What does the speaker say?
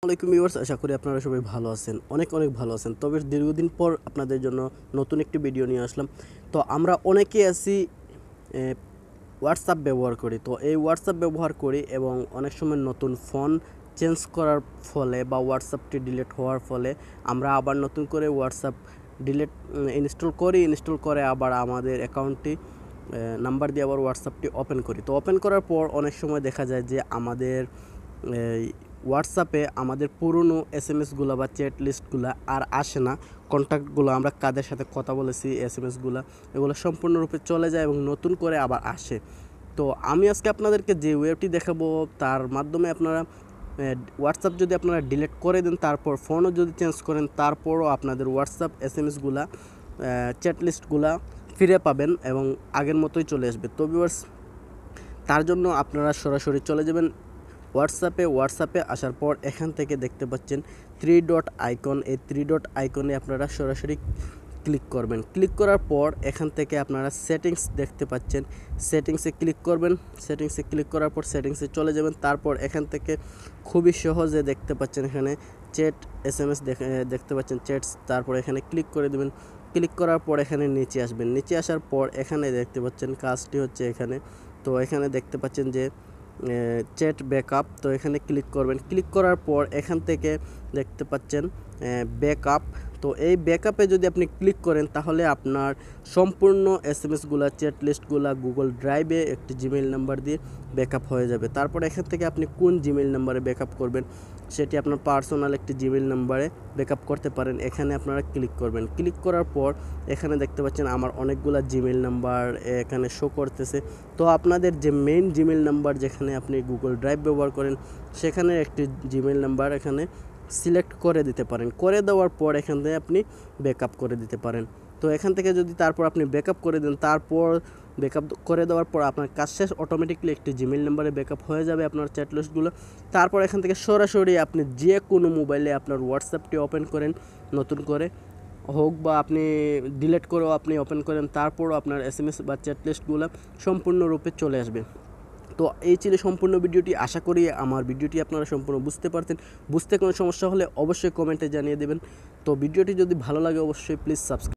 আসসালামাইকুম ভিউয়ার্স, আশা করি আপনারা সবাই ভালো আছেন, অনেক ভালো আছেন। তবে দীর্ঘদিন পর আপনাদের জন্য নতুন একটি ভিডিও নিয়ে আসলাম। তো আমরা অনেকেই আছি হোয়াটসঅ্যাপ ব্যবহার করি। তো এই হোয়াটসঅ্যাপ ব্যবহার করি এবং অনেক সময় নতুন ফোন চেঞ্জ করার ফলে বা হোয়াটসঅ্যাপটি ডিলিট হওয়ার ফলে আমরা আবার নতুন করে হোয়াটসঅ্যাপ ইনস্টল করে আবার আমাদের অ্যাকাউন্টটি নাম্বার দিয়ে আবার হোয়াটসঅ্যাপটি ওপেন করি। তো ওপেন করার পর অনেক সময় দেখা যায় যে আমাদের হোয়াটসঅ্যাপে আমাদের পুরনো এসএমএসগুলো বা চ্যাট লিস্টগুলো আর আসে না। কন্ট্যাক্টগুলো আমরা কাদের সাথে কথা বলেছি, এসএমএসগুলো এগুলো সম্পূর্ণরূপে চলে যায় এবং নতুন করে আবার আসে। তো আমি আজকে আপনাদেরকে যে ওয়েবটি দেখাবো তার মাধ্যমে আপনারা হোয়াটসঅ্যাপ যদি আপনারা ডিলিট করে দেন, তারপর ফোনও যদি চেঞ্জ করেন, তারপরও আপনাদের হোয়াটসঅ্যাপ এসএমএসগুলো চ্যাট লিস্টগুলো ফিরে পাবেন এবং আগের মতোই চলে আসবে। তো ভিউয়ার্স, তার জন্য আপনারা সরাসরি চলে যাবেন হোয়াটসঅ্যাপে আসার পর এখান থেকে দেখতে পাচ্ছেন থ্রি ডট আইকন। এই থ্রি ডট আইকনে আপনারা সরাসরি ক্লিক করবেন। ক্লিক করার পর এখান থেকে আপনারা সেটিংস দেখতে পাচ্ছেন, সেটিংসে ক্লিক করবেন। সেটিংসে ক্লিক করার পর সেটিংসে চলে যাবেন। তারপর এখান থেকে খুবই সহজে দেখতে পাচ্ছেন এখানে চ্যাট এসএমএস দেখতে পাচ্ছেন চ্যাটস। তারপর এখানে ক্লিক করে দেবেন। ক্লিক করার পর এখানে নিচে আসবেন। নিচে আসার পর এখানে দেখতে পাচ্ছেন কাজটি হচ্ছে এখানে। তো এখানে দেখতে পাচ্ছেন যে চ্যাট ব্যাকআপ। তো এখানে ক্লিক করবেন। ক্লিক করার পর এখান থেকে দেখতে পাচ্ছেন ব্যাকআপ। তো এই ব্যাকআপে যদি আপনি ক্লিক করেন তাহলে আপনার সম্পূর্ণ এসএমএসগুলো চ্যাট লিস্টগুলো গুগল ড্রাইভে একটি জিমেইল নাম্বার দিয়ে ব্যাকআপ হয়ে যাবে। তারপর এখান থেকে আপনি কোন জিমেইল নাম্বারে ব্যাকআপ করবেন সেটি আপনার পার্সোনাল একটি জিমেইল নাম্বারে ব্যাকআপ করতে পারেন। এখানে আপনারা ক্লিক করবেন। ক্লিক করার পর এখানে দেখতে পাচ্ছেন আমার অনেকগুলো জিমেইল নাম্বার এখানে শো করতেছে। তো আপনাদের যে মেইন জিমেইল নাম্বার যেখানে আপনি গুগল ড্রাইভ ব্যবহার করেন সেখানে একটি জিমেইল নাম্বার এখানে সিলেক্ট করে দিতে পারেন। করে দেওয়ার পর এখান থেকে আপনি ব্যাকআপ করে দিতে পারেন। তো এখান থেকে যদি তারপর আপনি ব্যাকআপ করে দেন, তারপর ব্যাকআপ করে দেওয়ার পর আপনার কাজ শেষ, অটোমেটিকলি একটি জিমেইল নাম্বারে ব্যাকআপ হয়ে যাবে আপনার চ্যাট লিস্টগুলো। তারপর এখান থেকে সরাসরি আপনি যে কোনো মোবাইলে আপনার হোয়াটসঅ্যাপটি ওপেন করেন নতুন করে হোক বা আপনি ডিলিট করেও আপনি ওপেন করেন, তারপরও আপনার এসএমএস বা চ্যাট লিস্টগুলো সম্পূর্ণরূপে চলে আসবে। তো এই ছিল সম্পূর্ণ ভিডিওটি। আশা করি আমার ভিডিওটি আপনারা সম্পূর্ণ বুঝতে পারতেন। বুঝতে কোনো সমস্যা হলে অবশ্যই কমেন্টে জানিয়ে দেবেন। তো ভিডিওটি যদি ভালো লাগে অবশ্যই প্লিজ সাবস্ক্রাইব